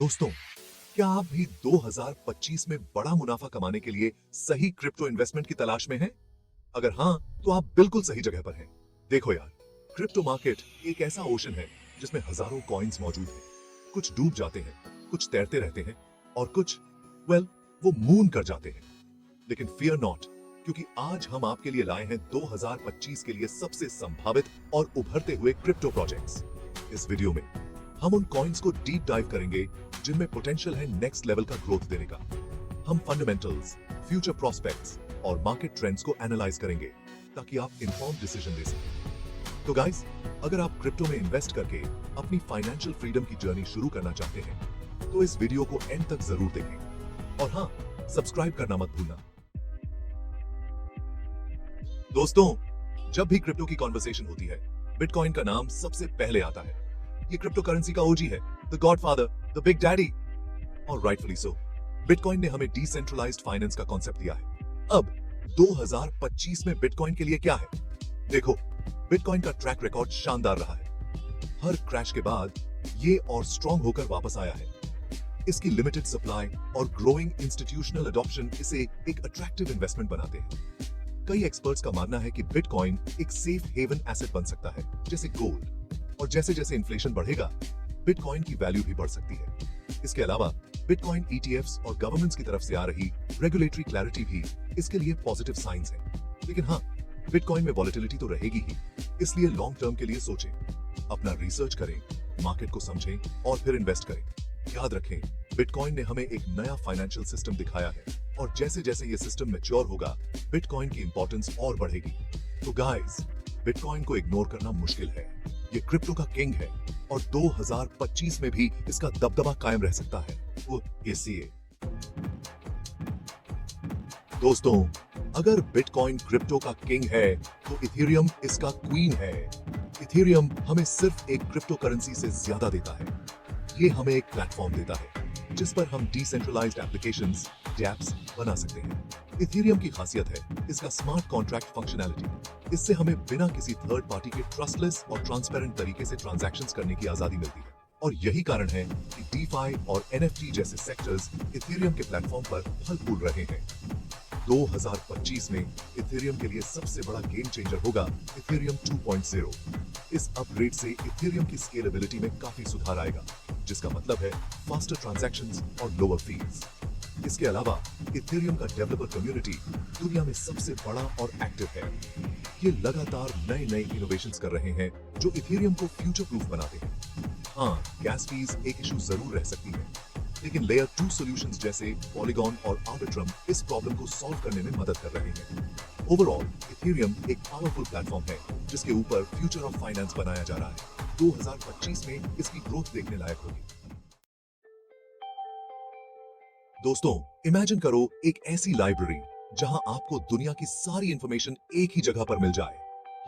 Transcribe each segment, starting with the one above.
दोस्तों, क्या आप भी 2025 में बड़ा मुनाफा कमाने के लिए सही क्रिप्टो इन्वेस्टमेंट की तलाश में हैं? अगर हाँ, तो आप बिल्कुल सही जगह पर हैं। देखो यार, क्रिप्टो मार्केट एक ऐसा ओशन है जिसमें हजारों कॉइन्स मौजूद हैं। कुछ डूब जाते हैं, कुछ तैरते रहते हैं और कुछ वो मून कर जाते हैं। लेकिन फियर नॉट, क्योंकि आज हम आपके लिए लाए हैं 2025 के लिए सबसे संभावित और उभरते हुए क्रिप्टो प्रोजेक्ट्स। इस वीडियो में हम उन कॉइन्स को डीप डाइव करेंगे जिनमें पोटेंशियल है नेक्स्ट लेवल का ग्रोथ देने का। हम फंडामेंटल्स, फ्यूचर प्रोस्पेक्ट्स और मार्केट ट्रेंड्स को एनालाइज करेंगे ताकि आप इंफॉर्म डिसीजन ले सकें। तो गाइस, अगर आप क्रिप्टो में इन्वेस्ट करके अपनी फाइनेंशियल फ्रीडम की जर्नी शुरू करना चाहते हैं तो इस वीडियो को एंड तक जरूर देखें और हाँ, सब्सक्राइब करना मत भूलना। दोस्तों, जब भी क्रिप्टो की कॉन्वर्सेशन होती है, बिटकॉइन का नाम सबसे पहले आता है। ये क्रिप्टो करेंसी का ओजी है, the godfather, the big daddy, और राइटफुली सो। बिटकॉइन ने हमें डिसेंट्रलाइज्ड फाइनेंस का कॉन्सेप्ट दिया है। अब 2025 में बिटकॉइन के लिए क्या है? देखो, बिटकॉइन का ट्रैक रिकॉर्ड शानदार रहा है। हर क्रैश के बाद ये और स्ट्रॉन्ग होकर वापस आया है। इसकी लिमिटेड सप्लाई और ग्रोइंग इंस्टीट्यूशनल अडॉप्शन इसे एक अट्रैक्टिव इन्वेस्टमेंट बनाते हैं। कई एक्सपर्ट्स का मानना है कि बिटकॉइन एक सेफ हेवन एसेट बन सकता है, जैसे गोल्ड, और जैसे जैसे इन्फ्लेशन बढ़ेगा, बिटकॉइन की वैल्यू भी बढ़ सकती है। इसके अलावा बिटकॉइन ईटीएफ्स और गवर्नमेंट्स की तरफ से आ रही रेगुलेटरी क्लैरिटी भी इसके लिए पॉजिटिव साइंस है। लेकिन हाँ, बिटकॉइन में वॉलेटिलिटी तो रहेगी ही, इसलिए लॉन्ग टर्म के लिए सोचें, अपना रिसर्च करें, मार्केट को समझें और फिर इन्वेस्ट करें। याद रखें, बिटकॉइन ने हमें एक नया फाइनेंशियल सिस्टम दिखाया है और जैसे जैसे ये सिस्टम मैच्योर होगा, बिटकॉइन की इंपॉर्टेंस और बढ़ेगी। तो गाइस, बिटकॉइन को इग्नोर करना मुश्किल है। ये क्रिप्टो का किंग है और 2025 में भी इसका दबदबा कायम रह सकता है। वो इसलिए दोस्तों, अगर बिटकॉइन क्रिप्टो का किंग है तो इथेरियम इसका क्वीन है। इथेरियम हमें सिर्फ एक क्रिप्टो करेंसी से ज्यादा देता है। ये हमें एक प्लेटफॉर्म देता है जिस पर हम डिसेंट्रलाइज्ड एप्लीकेशंस, डैप्स बना सकते हैं। इथेरियम की खासियत है इसका स्मार्ट कॉन्ट्रैक्ट फंक्शनैलिटी। इससे हमें बिना किसी थर्ड पार्टी के ट्रस्टलेस और ट्रांसपेरेंट तरीके से ट्रांजैक्शंस करने की आजादी मिलती है। और यही कारण है कि डीफाई और एनएफटी जैसे सेक्टर्स इथेरियम के प्लेटफॉर्म पर फल फूल रहे हैं। 2025 में इथेरियम के लिए सबसे बड़ा गेम चेंजर होगा इथेरियम 2.0। इस अपग्रेड से इथेरियम की स्केलेबिलिटी में काफी सुधार आएगा, जिसका मतलब है फास्टर ट्रांजैक्शंस और लोअर फीस। इसके अलावा इथेरियम का डेवलपर कम्युनिटी दुनिया में सबसे बड़ा और एक्टिव है। ये लगातार नए नए इनोवेशंस कर रहे हैं जो इथेरियम को फ्यूचर प्रूफ बनाते हैं। हाँ, गैस फीस एक इशू जरूर रह सकती है, लेकिन लेयर 2 सॉल्यूशंस जैसे पॉलीगॉन और आर्बिट्रम इस प्रॉब्लम को सॉल्व करने में मदद कर रहे हैं। ओवरऑल इथेरियम एक पावरफुल प्लेटफॉर्म है जिसके ऊपर फ्यूचर ऑफ फाइनेंस बनाया जा रहा है। 2025 में इसकी ग्रोथ देखने लायक होगी। दोस्तों, इमेजिन करो एक ऐसी लाइब्रेरी जहां आपको दुनिया की सारी इंफॉर्मेशन एक ही जगह पर मिल जाए।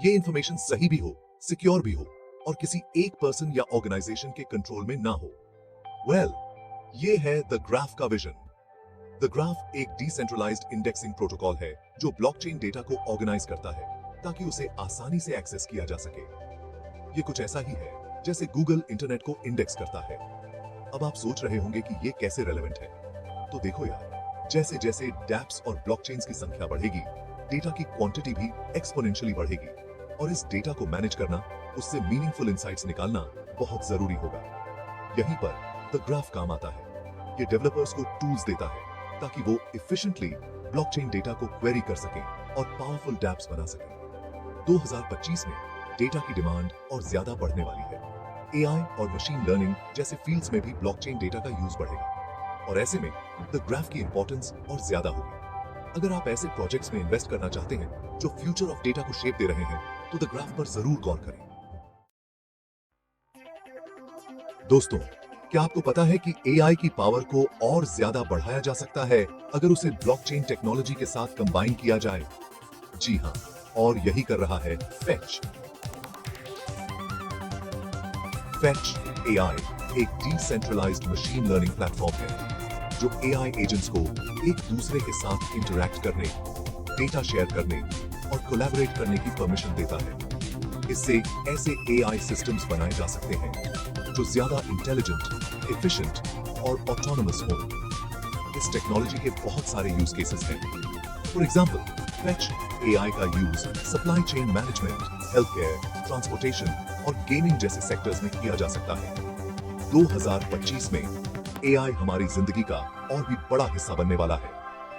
ये इंफॉर्मेशन सही भी हो, सिक्योर भी हो और किसी एक पर्सन या ऑर्गेनाइजेशन के कंट्रोल में ना हो। ये है द ग्राफ का विजन। द ग्राफ एक डिसेंट्रलाइज्ड इंडेक्सिंग प्रोटोकॉल है जो ब्लॉकचेन डेटा को ऑर्गेनाइज करता है ताकि उसे आसानी से एक्सेस किया जा सके। ये कुछ ऐसा ही है जैसे गूगल इंटरनेट को इंडेक्स करता है। अब आप सोच रहे होंगे कि ये कैसे रेलेवेंट है। तो देखो यार, जैसे जैसे डैप्स और ब्लॉकचेन्स की संख्या बढ़ेगी, डेटा की क्वांटिटी भी एक्सपोनेंशियली बढ़ेगी और इस डेटा को मैनेज करना, उससे मीनिंगफुल इंसाइट्स निकालना बहुत जरूरी होगा। यहीं पर द ग्राफ काम आता है। ये डेवलपर्स को टूल्स देता है ताकि वो एफिशिएंटली ब्लॉकचेन डेटा को क्वेरी कर सकें और पावरफुल डैप्स बना सकें। 2025 में डेटा की डिमांड और ज्यादा बढ़ने वाली है। एआई और मशीन लर्निंग जैसे फील्ड्स में भी ब्लॉकचेन डेटा का यूज बढ़ेगा और ऐसे में द ग्राफ की इंपॉर्टेंस और ज्यादा होगी। अगर आप ऐसे प्रोजेक्ट्स में इन्वेस्ट करना चाहते हैं जो फ्यूचर ऑफ डेटा को शेप दे रहे हैं तो द ग्राफ पर जरूर गौर करें। दोस्तों, क्या आपको पता है कि एआई की पावर को और ज्यादा बढ़ाया जा सकता है अगर उसे ब्लॉकचेन टेक्नोलॉजी के साथ कंबाइन किया जाए? जी हाँ, और यही कर रहा है फेच। फेच एआई एक डिसेंट्रलाइज्ड मशीन लर्निंग प्लेटफॉर्म है जो एआई एजेंट्स को एक दूसरे के साथ इंटरैक्ट करने, डेटा शेयर करने और कोलैबोरेट करने की परमिशन देता है। इससे ऐसे एआई सिस्टम्स बनाए जा सकते हैं जो ज्यादा इंटेलिजेंट, एफिशिएंट और ऑटोनोमस होम। इस टेक्नोलॉजी के बहुत सारे यूज केसेस हैं। फॉर एग्जाम्पल, फेच एआई का use supply chain management, health care, transportation और गेमिंग जैसे सेक्टर्स में किया जा सकता है। 2025 में एआई हमारी जिंदगी का और भी बड़ा हिस्सा बनने वाला है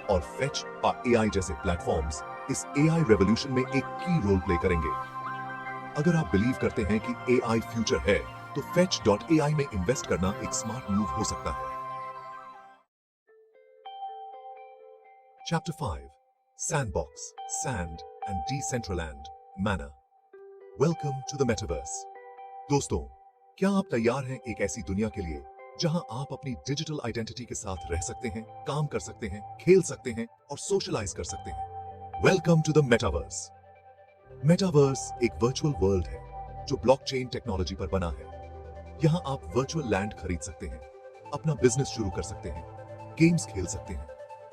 और फेच और एआई जैसे प्लेटफॉर्म्स इस एआई रेवोल्यूशन में एक की रोल प्ले करेंगे। अगर आप बिलीव करते हैं कि एआई फ्यूचर है, तो fetch.ai में इन्वेस्ट करना एक स्मार्ट मूव हो सकता है। Chapter 5: Sandbox, Sand and Decentraland Manor. Welcome to the Metaverse. दोस्तों, क्या आप तैयार हैं एक ऐसी दुनिया के लिए जहां आप अपनी डिजिटल आइडेंटिटी के साथ रह सकते हैं, काम कर सकते हैं, खेल सकते हैं और सोशलाइज कर सकते हैं? Welcome to the metaverse. Metaverse एक वर्चुअल वर्ल्ड है जो ब्लॉकचेन टेक्नोलॉजी पर बना है। यहाँ आप वर्चुअल लैंड खरीद सकते हैं, अपना बिजनेस शुरू कर सकते हैं, गेम्स खेल सकते हैं,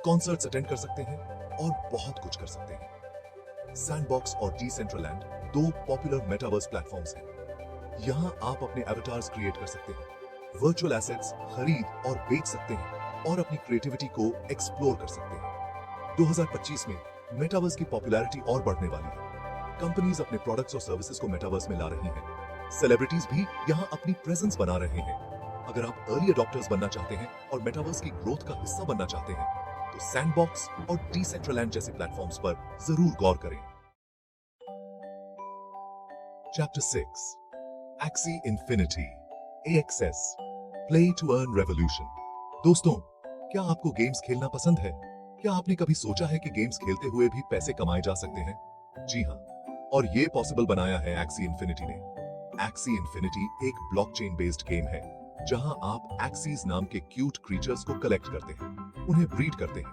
कॉन्सर्ट्स अटेंड कर सकते हैं और बहुत कुछ कर सकते हैं। सैंडबॉक्स और डिसेंट्रलैंड दो पॉपुलर मेटावर्स प्लेटफॉर्म्स हैं। यहाँ आप अपने एवटार्स क्रिएट कर सकते हैं, वर्चुअल एसेट्स खरीद और बेच सकते हैं और अपनी क्रिएटिविटी को एक्सप्लोर कर सकते हैं। 2025 में मेटावर्स की पॉपुलैरिटी और बढ़ने वाली है। कंपनीज अपने प्रोडक्ट्स और सर्विसेज को मेटावर्स में ला रही हैं। सेलिब्रिटीज भी यहाँ अपनी प्रेजेंस बना रहे हैं। अगर आप अर्ली अडॉप्टर्स बनना चाहते हैं और मेटावर्स की ग्रोथ का हिस्सा बनना चाहते हैं, तो सैंडबॉक्स और डिसेंट्रलैंड जैसे प्लेटफॉर्म्स पर जरूर गौर करें। Chapter 6: Axie Infinity AXS Play to Earn Revolution। दोस्तों, क्या आपको गेम्स खेलना पसंद है? क्या आपने कभी सोचा है कि गेम्स खेलते हुए भी पैसे कमाए जा सकते हैं? जी हाँ, और ये पॉसिबल बनाया है Axie Infinity ने। Axie Infinity एक ब्लॉकचेन बेस्ड गेम है जहां आप एक्सीज नाम के क्यूट क्रीचर्स को कलेक्ट करते हैं, उन्हें ब्रीड करते हैं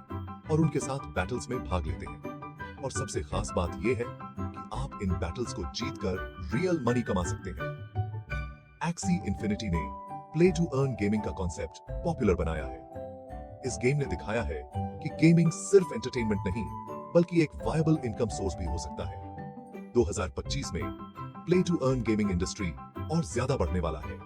और उनके साथ बैटल्स में भाग लेते हैं। और सबसे खास बात यह है कि आप इन बैटल्स को जीतकर रियल मनी कमा सकते हैं। Axie Infinity ने प्ले टू अर्न गेमिंग का कॉन्सेप्ट पॉपुलर बनाया है। इस गेम ने दिखाया है कि गेमिंग सिर्फ एंटरटेनमेंट नहीं, बल्कि एक वायबल इनकम सोर्स भी हो सकता है। 2025 में play to earn gaming industry और ज्यादा बढ़ने वाला है।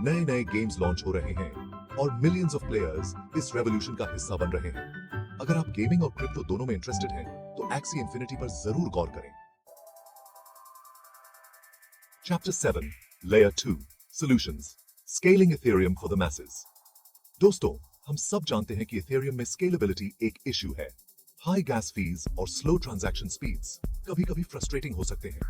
नए नए गेम्स लॉन्च हो रहे हैं और मिलियंस ऑफ प्लेयर्स इस रेवोल्यूशन का हिस्सा बन रहे हैं। अगर आप गेमिंग और क्रिप्टो दोनों में इंटरेस्टेड हैं, तो Axie Infinity पर जरूर गौर करें। Chapter 7: Layer 2 Solutions Scaling Ethereum for the Masses। दोस्तों, हम सब जानते हैं कि इथेरियम में स्केलेबिलिटी एक इश्यू है। हाई गैस फीस और स्लो ट्रांजैक्शन स्पीड्स कभी-कभी फ्रस्ट्रेटिंग हो सकते हैं,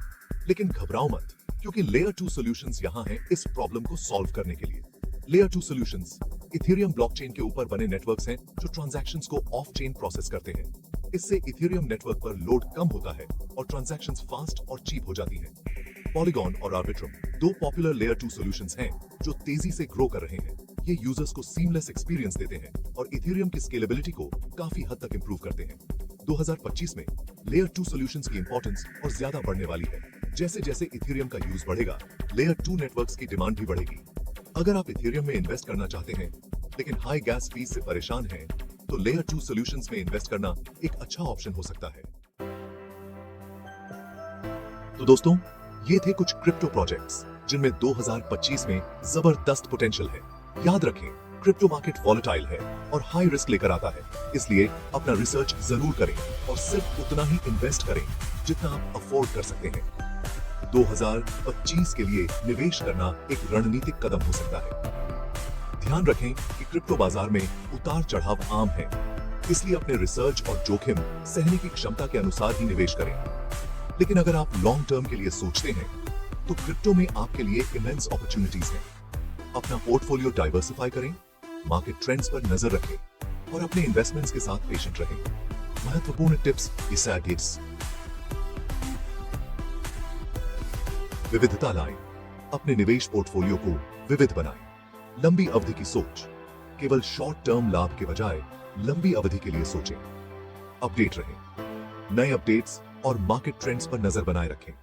लेकिन घबराओ मत, क्योंकि लेयर 2 सॉल्यूशंस यहां हैं इस प्रॉब्लम को सॉल्व करने के लिए। लेयर 2 सॉल्यूशंस इथेरियम ब्लॉकचेन के ऊपर बने नेटवर्क्स हैं जो ट्रांजैक्शंस को ऑफ चेन प्रोसेस करते हैं। इससे इथेरियम नेटवर्क पर लोड कम होता है और ट्रांजैक्शंस फास्ट और चीप हो जाती हैं। पॉलीगॉन और आर्बिट्रम दो पॉपुलर लेयर 2 सॉल्यूशंस हैं जो तेजी से ग्रो कर रहे हैं। ये यूजर्स को सीमलेस एक्सपीरियंस देते हैं और इथेरियम की स्केलेबिलिटी को काफी हद तक इंप्रूव करते हैं। 2025 में लेयर 2 सॉल्यूशंस की इंपॉर्टेंस और ज्यादा बढ़ने वाली है। जैसे जैसे इथेरियम का यूज बढ़ेगा, लेयर 2 नेटवर्क्स की डिमांड भी बढ़ेगी। अगर आप इथेरियम में इन्वेस्ट करना चाहते हैं, लेकिन हाई गैस फीस से परेशान हैं, तो लेयर 2 सॉल्यूशंस में इन्वेस्ट करना एक अच्छा ऑप्शन हो सकता है। तो दोस्तों, ये थे कुछ क्रिप्टो प्रोजेक्ट्स जिनमें 2025 में जबरदस्त पोटेंशियल है। याद रखें, क्रिप्टो मार्केट वॉलेटाइल है और हाई रिस्क लेकर आता है, इसलिए अपना रिसर्च जरूर करें और सिर्फ उतना ही इन्वेस्ट करें जितना आप अफोर्ड कर सकते हैं। 2025 के लिए निवेश करना एक रणनीतिक कदम हो सकता है। ध्यान रखें कि क्रिप्टो बाजार में उतार चढ़ाव आम है, इसलिए अपने रिसर्च और जोखिम सहने की क्षमता के अनुसार ही निवेश करें। लेकिन अगर आप लॉन्ग टर्म के लिए सोचते हैं, तो क्रिप्टो में आपके लिए इमेंस अपॉर्चुनिटीज हैं। अपना पोर्टफोलियो डाइवर्सिफाई करें, मार्केट ट्रेंड्स पर नजर रखें और अपने इन्वेस्टमेंट्स के साथ पेशेंट रहें। महत्वपूर्ण टिप्स इस विविधता लाएं, अपने निवेश पोर्टफोलियो को विविध बनाएं। लंबी अवधि की सोच, केवल शॉर्ट टर्म लाभ के बजाय लंबी अवधि के लिए सोचें। अपडेट रहें, नए अपडेट्स और मार्केट ट्रेंड्स पर नजर बनाए रखें।